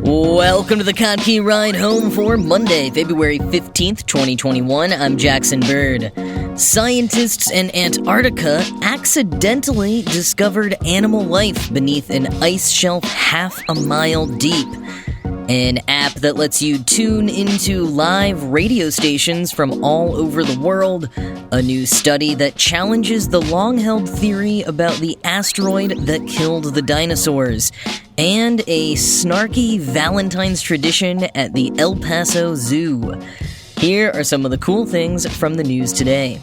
Welcome to the Kottke Ride Home for Monday, February 15th, 2021. I'm Jackson Bird. Scientists in Antarctica accidentally discovered animal life beneath an ice shelf half a mile deep. An app that lets you tune into live radio stations from all over the world. A new study that challenges the long-held theory about the asteroid that killed the dinosaurs. And a snarky Valentine's tradition at the El Paso Zoo. Here are some of the cool things from the news today.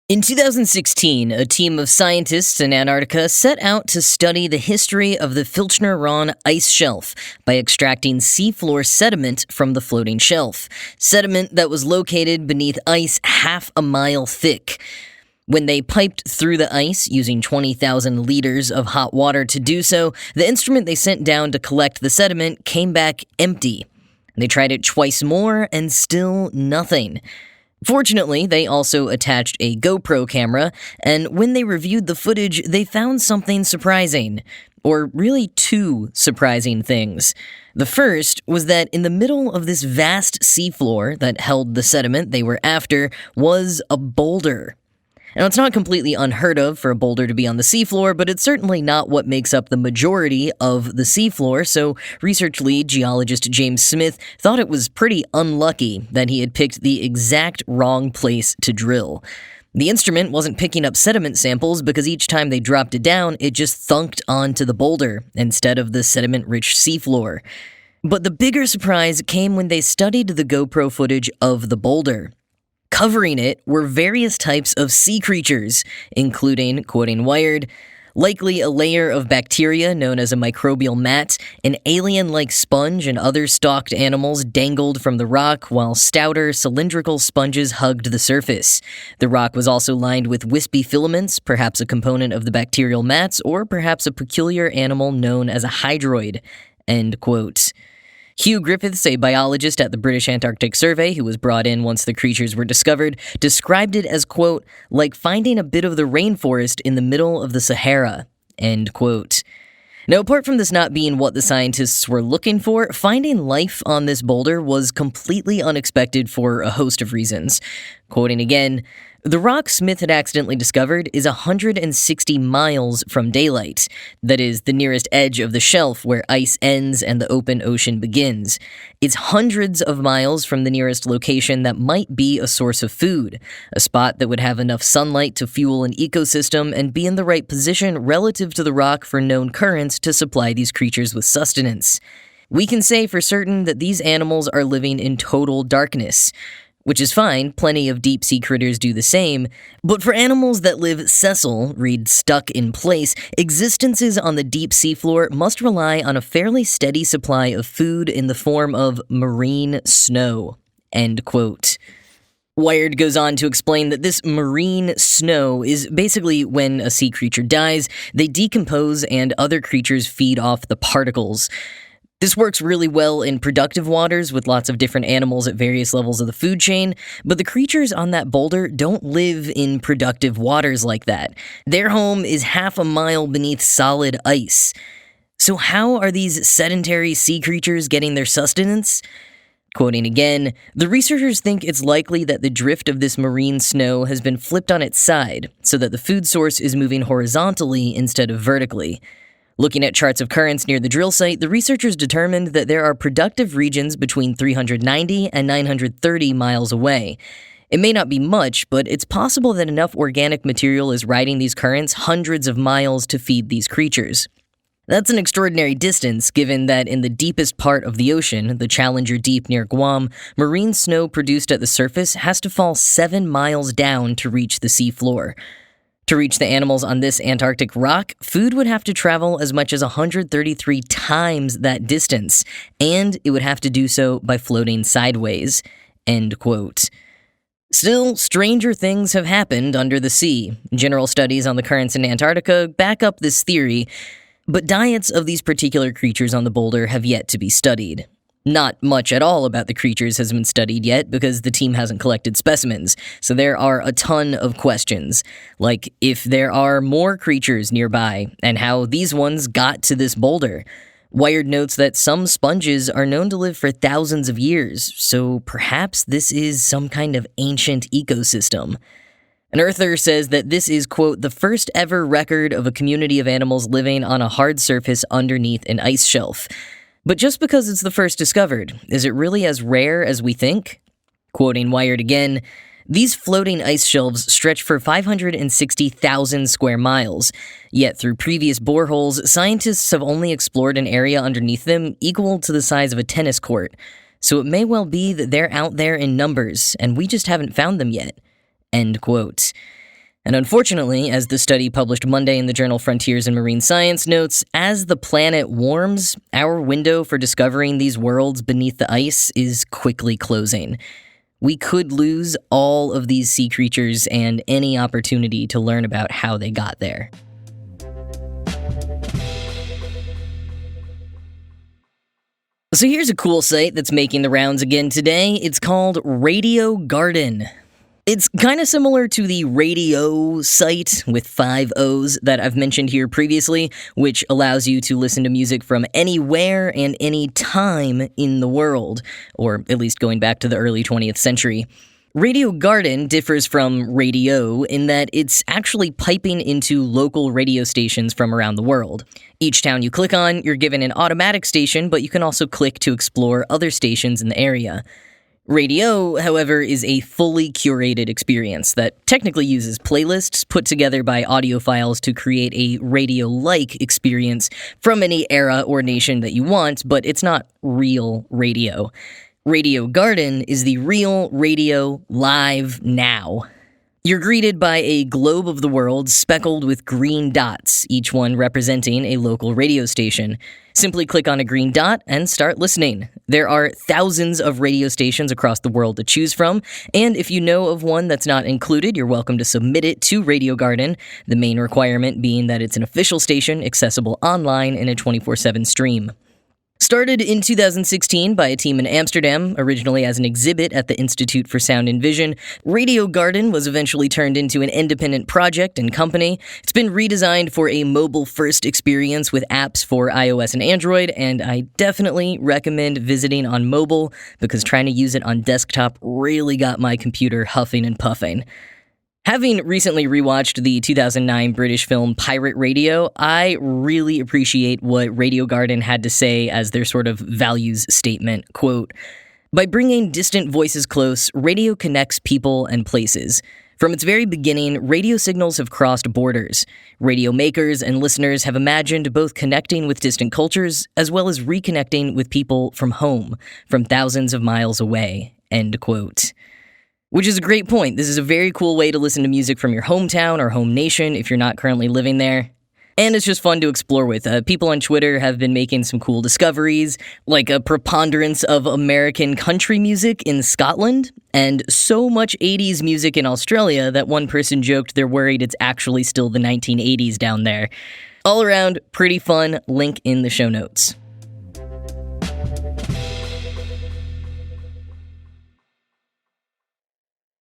In 2016, a team of scientists in Antarctica set out to study the history of the Filchner-Ronne ice shelf by extracting seafloor sediment from the floating shelf, sediment that was located beneath ice half a mile thick. When they piped through the ice using 20,000 liters of hot water to do so, the instrument they sent down to collect the sediment came back empty. They tried it twice more and still nothing. Fortunately, they also attached a GoPro camera, and when they reviewed the footage, they found something surprising. Or really two surprising things. The first was that in the middle of this vast seafloor that held the sediment they were after was a boulder. Now, it's not completely unheard of for a boulder to be on the seafloor, but it's certainly not what makes up the majority of the seafloor, so research lead geologist James Smith thought it was pretty unlucky that he had picked the exact wrong place to drill. The instrument wasn't picking up sediment samples because each time they dropped it down, it just thunked onto the boulder instead of the sediment-rich seafloor. But the bigger surprise came when they studied the GoPro footage of the boulder. Covering it were various types of sea creatures, including, quoting Wired, likely a layer of bacteria known as a microbial mat, an alien-like sponge and other stalked animals dangled from the rock, while stouter, cylindrical sponges hugged the surface. The rock was also lined with wispy filaments, perhaps a component of the bacterial mats, or perhaps a peculiar animal known as a hydroid. End quote. Hugh Griffiths, a biologist at the British Antarctic Survey who was brought in once the creatures were discovered, described it as, quote, like finding a bit of the rainforest in the middle of the Sahara, end quote. Now, apart from this not being what the scientists were looking for, finding life on this boulder was completely unexpected for a host of reasons. Quoting again, the rock Smith had accidentally discovered is 160 miles from daylight. That is, the nearest edge of the shelf where ice ends and the open ocean begins. It's hundreds of miles from the nearest location that might be a source of food, a spot that would have enough sunlight to fuel an ecosystem and be in the right position relative to the rock for known currents to supply these creatures with sustenance. We can say for certain that these animals are living in total darkness. Which is fine, plenty of deep-sea critters do the same, but for animals that live sessile, read stuck in place, existences on the deep seafloor must rely on a fairly steady supply of food in the form of marine snow. End quote. Wired goes on to explain that this marine snow is basically when a sea creature dies, they decompose and other creatures feed off the particles. This works really well in productive waters with lots of different animals at various levels of the food chain, but the creatures on that boulder don't live in productive waters like that. Their home is half a mile beneath solid ice. So how are these sedentary sea creatures getting their sustenance? Quoting again, the researchers think it's likely that the drift of this marine snow has been flipped on its side, so that the food source is moving horizontally instead of vertically. Looking at charts of currents near the drill site, the researchers determined that there are productive regions between 390 and 930 miles away. It may not be much, but it's possible that enough organic material is riding these currents hundreds of miles to feed these creatures. That's an extraordinary distance, given that in the deepest part of the ocean, the Challenger Deep near Guam, marine snow produced at the surface has to fall 7 miles down to reach the seafloor. To reach the animals on this Antarctic rock, food would have to travel as much as 133 times that distance, and it would have to do so by floating sideways. End quote. Still, stranger things have happened under the sea. General studies on the currents in Antarctica back up this theory, but diets of these particular creatures on the boulder have yet to be studied. Not much at all about the creatures has been studied yet because the team hasn't collected specimens, so there are a ton of questions, like if there are more creatures nearby and how these ones got to this boulder. Wired notes that some sponges are known to live for thousands of years, so perhaps this is some kind of ancient ecosystem. An earther says that this is, quote, the first ever record of a community of animals living on a hard surface underneath an ice shelf. But just because it's the first discovered, is it really as rare as we think? Quoting Wired again, these floating ice shelves stretch for 560,000 square miles, yet through previous boreholes, scientists have only explored an area underneath them equal to the size of a tennis court, so it may well be that they're out there in numbers, and we just haven't found them yet. End quote. And unfortunately, as the study published Monday in the journal Frontiers in Marine Science notes, as the planet warms, our window for discovering these worlds beneath the ice is quickly closing. We could lose all of these sea creatures and any opportunity to learn about how they got there. So here's a cool site that's making the rounds again today. It's called Radio Garden. It's kind of similar to the radio site with 5 O's that I've mentioned here previously, which allows you to listen to music from anywhere and any time in the world, or at least going back to the early 20th century. Radio Garden differs from radio in that it's actually piping into local radio stations from around the world. Each town you click on, you're given an automatic station, but you can also click to explore other stations in the area. Radio, however, is a fully curated experience that technically uses playlists put together by audiophiles to create a radio-like experience from any era or nation that you want, but it's not real radio. Radio Garden is the real radio live now. You're greeted by a globe of the world speckled with green dots, each one representing a local radio station. Simply click on a green dot and start listening. There are thousands of radio stations across the world to choose from, and if you know of one that's not included, you're welcome to submit it to Radio Garden, the main requirement being that it's an official station accessible online in a 24/7 stream. Started in 2016 by a team in Amsterdam, originally as an exhibit at the Institute for Sound and Vision, Radio Garden was eventually turned into an independent project and company. It's been redesigned for a mobile-first experience with apps for iOS and Android, and I definitely recommend visiting on mobile because trying to use it on desktop really got my computer huffing and puffing. Having recently rewatched the 2009 British film Pirate Radio, I really appreciate what Radio Garden had to say as their sort of values statement. Quote, "By bringing distant voices close, radio connects people and places. From its very beginning, radio signals have crossed borders. Radio makers and listeners have imagined both connecting with distant cultures as well as reconnecting with people from home, from thousands of miles away." End quote. Which is a great point. This is a very cool way to listen to music from your hometown or home nation if you're not currently living there. And it's just fun to explore with. People on Twitter have been making some cool discoveries, like a preponderance of American country music in Scotland, and so much 80s music in Australia that one person joked they're worried it's actually still the 1980s down there. All around, pretty fun. Link in the show notes.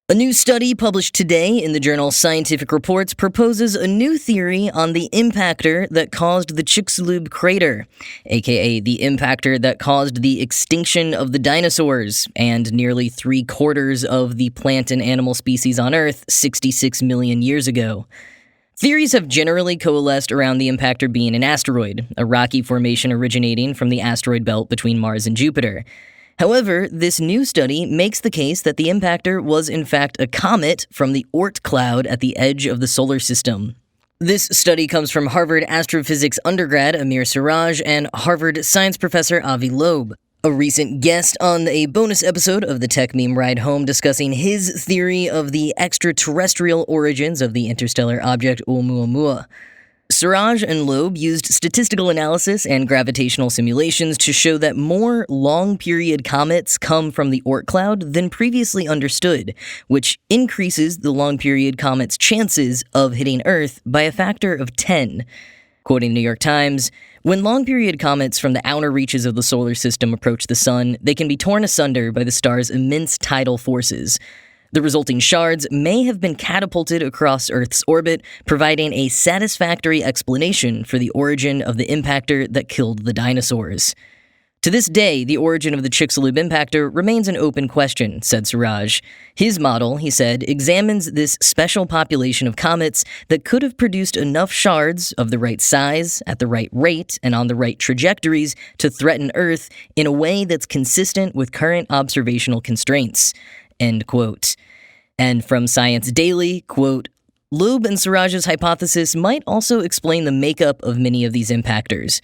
A new study published today in the journal Scientific Reports proposes a new theory on the impactor that caused the Chicxulub crater, aka the impactor that caused the extinction of the dinosaurs and nearly 3/4 of the plant and animal species on Earth 66 million years ago. Theories have generally coalesced around the impactor being an asteroid, a rocky formation originating from the asteroid belt between Mars and Jupiter. However, this new study makes the case that the impactor was in fact a comet from the Oort cloud at the edge of the solar system. This study comes from Harvard astrophysics undergrad Amir Siraj and Harvard science professor Avi Loeb, a recent guest on a bonus episode of the Tech Meme Ride Home discussing his theory of the extraterrestrial origins of the interstellar object Oumuamua. Siraj and Loeb used statistical analysis and gravitational simulations to show that more long-period comets come from the Oort cloud than previously understood, which increases the long-period comet's chances of hitting Earth by a factor of 10. Quoting the New York Times, "When long-period comets from the outer reaches of the solar system approach the sun, they can be torn asunder by the star's immense tidal forces. The resulting shards may have been catapulted across Earth's orbit, providing a satisfactory explanation for the origin of the impactor that killed the dinosaurs. To this day, the origin of the Chicxulub impactor remains an open question," said Suraj. His model, he said, examines this special population of comets that could have produced enough shards of the right size, at the right rate, and on the right trajectories to threaten Earth in a way that's consistent with current observational constraints. End quote. And from Science Daily, quote, "Loeb and Suraj's hypothesis might also explain the makeup of many of these impactors.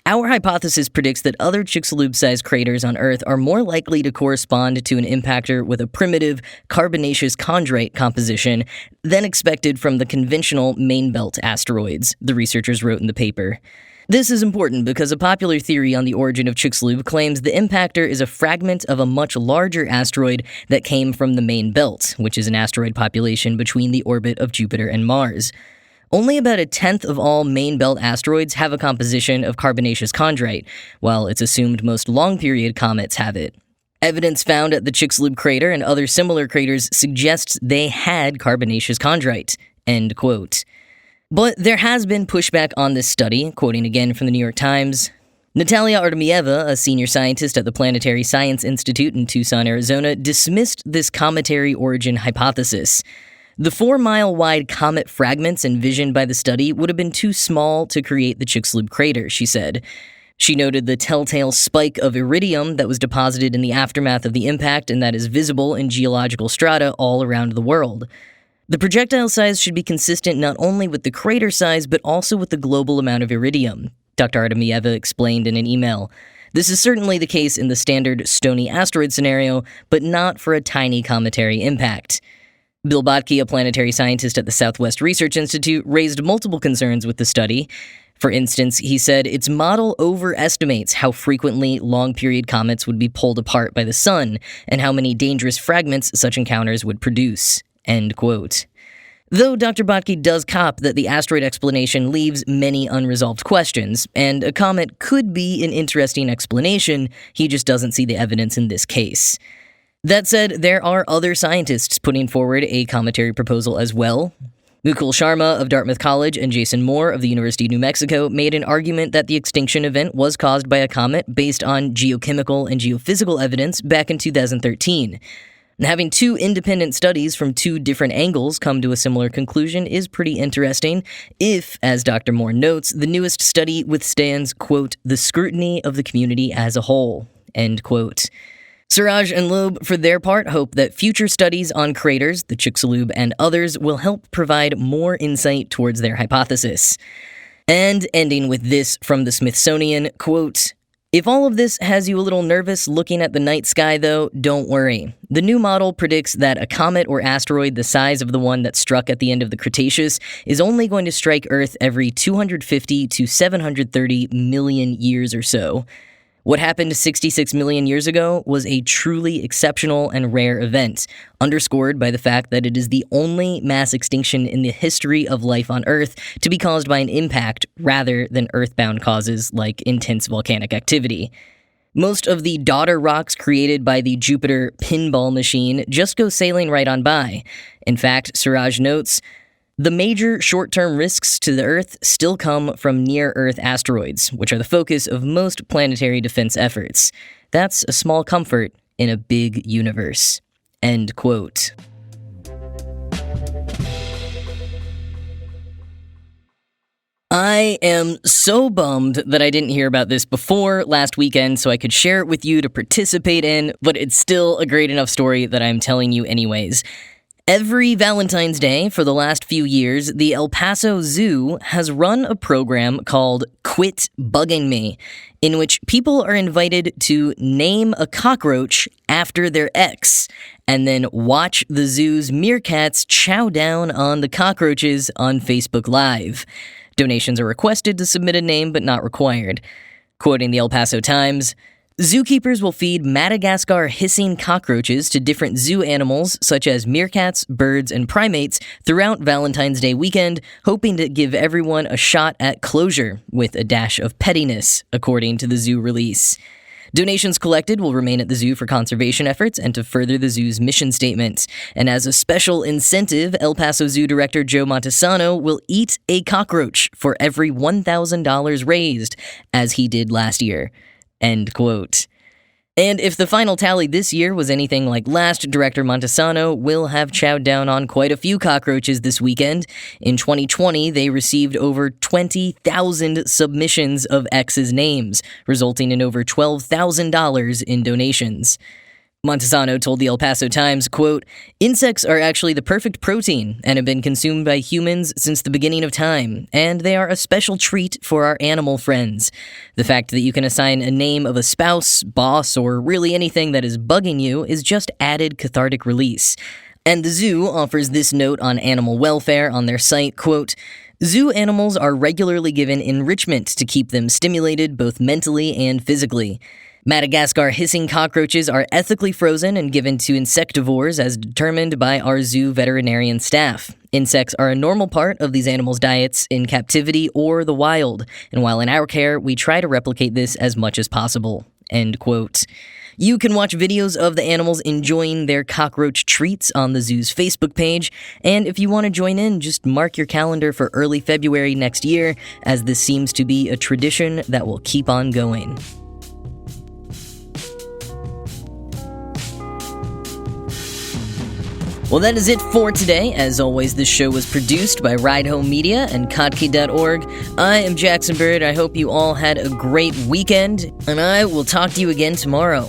Our hypothesis predicts that other Chicxulub-sized craters on Earth are more likely to correspond to an impactor with a primitive, carbonaceous chondrite composition than expected from the conventional main belt asteroids," the researchers wrote in the paper. This is important because a popular theory on the origin of Chicxulub claims the impactor is a fragment of a much larger asteroid that came from the main belt, which is an asteroid population between the orbit of Jupiter and Mars. Only about a tenth of all main belt asteroids have a composition of carbonaceous chondrite, while it's assumed most long-period comets have it. Evidence found at the Chicxulub crater and other similar craters suggests they had carbonaceous chondrite. End quote. But there has been pushback on this study, quoting again from the New York Times. Natalia Artemieva, a senior scientist at the Planetary Science Institute in Tucson, Arizona, dismissed this cometary origin hypothesis. The 4-mile-wide comet fragments envisioned by the study would have been too small to create the Chicxulub crater, she said. She noted the telltale spike of iridium that was deposited in the aftermath of the impact and that is visible in geological strata all around the world. The projectile size should be consistent not only with the crater size, but also with the global amount of iridium, Dr. Artemieva explained in an email. This is certainly the case in the standard stony asteroid scenario, but not for a tiny cometary impact. Bill Bottke, a planetary scientist at the Southwest Research Institute, raised multiple concerns with the study. For instance, he said its model overestimates how frequently long-period comets would be pulled apart by the sun and how many dangerous fragments such encounters would produce. End quote. Though Dr. Bottke does cop that the asteroid explanation leaves many unresolved questions, and a comet could be an interesting explanation, he just doesn't see the evidence in this case. That said, there are other scientists putting forward a cometary proposal as well. Mukul Sharma of Dartmouth College and Jason Moore of the University of New Mexico made an argument that the extinction event was caused by a comet based on geochemical and geophysical evidence back in 2013. Having two independent studies from two different angles come to a similar conclusion is pretty interesting if, as Dr. Moore notes, the newest study withstands, quote, "the scrutiny of the community as a whole," end quote. Suraj and Loeb, for their part, hope that future studies on craters, the Chicxulub and others, will help provide more insight towards their hypothesis. And ending with this from the Smithsonian, quote, "If all of this has you a little nervous looking at the night sky, though, don't worry. The new model predicts that a comet or asteroid the size of the one that struck at the end of the Cretaceous is only going to strike Earth every 250 to 730 million years or so. What happened 66 million years ago was a truly exceptional and rare event, underscored by the fact that it is the only mass extinction in the history of life on Earth to be caused by an impact rather than earthbound causes like intense volcanic activity. Most of the daughter rocks created by the Jupiter pinball machine just go sailing right on by. In fact, Suraj notes, the major short-term risks to the Earth still come from near-Earth asteroids, which are the focus of most planetary defense efforts. That's a small comfort in a big universe." End quote. I am so bummed that I didn't hear about this before last weekend so I could share it with you to participate in, but it's still a great enough story that I'm telling you anyways. Every Valentine's Day for the last few years, the El Paso Zoo has run a program called Quit Bugging Me, in which people are invited to name a cockroach after their ex, and then watch the zoo's meerkats chow down on the cockroaches on Facebook Live. Donations are requested to submit a name, but not required. Quoting the El Paso Times, Zookeepers will feed Madagascar hissing cockroaches to different zoo animals such as meerkats, birds, and primates throughout Valentine's Day weekend, hoping to give everyone a shot at closure with a dash of pettiness, according to the zoo release. Donations collected will remain at the zoo for conservation efforts and to further the zoo's mission statement. And as a special incentive, El Paso Zoo Director Joe Montesano will eat a cockroach for every $1,000 raised, as he did last year. End quote. And if the final tally this year was anything like last, Director Montesano will have chowed down on quite a few cockroaches this weekend. In 2020, they received over 20,000 submissions of X's names, resulting in over $12,000 in donations. Montesano told the El Paso Times, quote, "Insects are actually the perfect protein and have been consumed by humans since the beginning of time, and they are a special treat for our animal friends. The fact that you can assign a name of a spouse, boss, or really anything that is bugging you is just added cathartic release." And the zoo offers this note on animal welfare on their site, quote, "Zoo animals are regularly given enrichment to keep them stimulated both mentally and physically. Madagascar hissing cockroaches are ethically frozen and given to insectivores as determined by our zoo veterinarian staff. Insects are a normal part of these animals' diets in captivity or the wild, and while in our care, we try to replicate this as much as possible." End quote. You can watch videos of the animals enjoying their cockroach treats on the zoo's Facebook page, and if you want to join in, just mark your calendar for early February next year, as this seems to be a tradition that will keep on going. Well, that is it for today. As always, this show was produced by Ride Home Media and Kottke.org. I am Jackson Bird. I hope you all had a great weekend, and I will talk to you again tomorrow.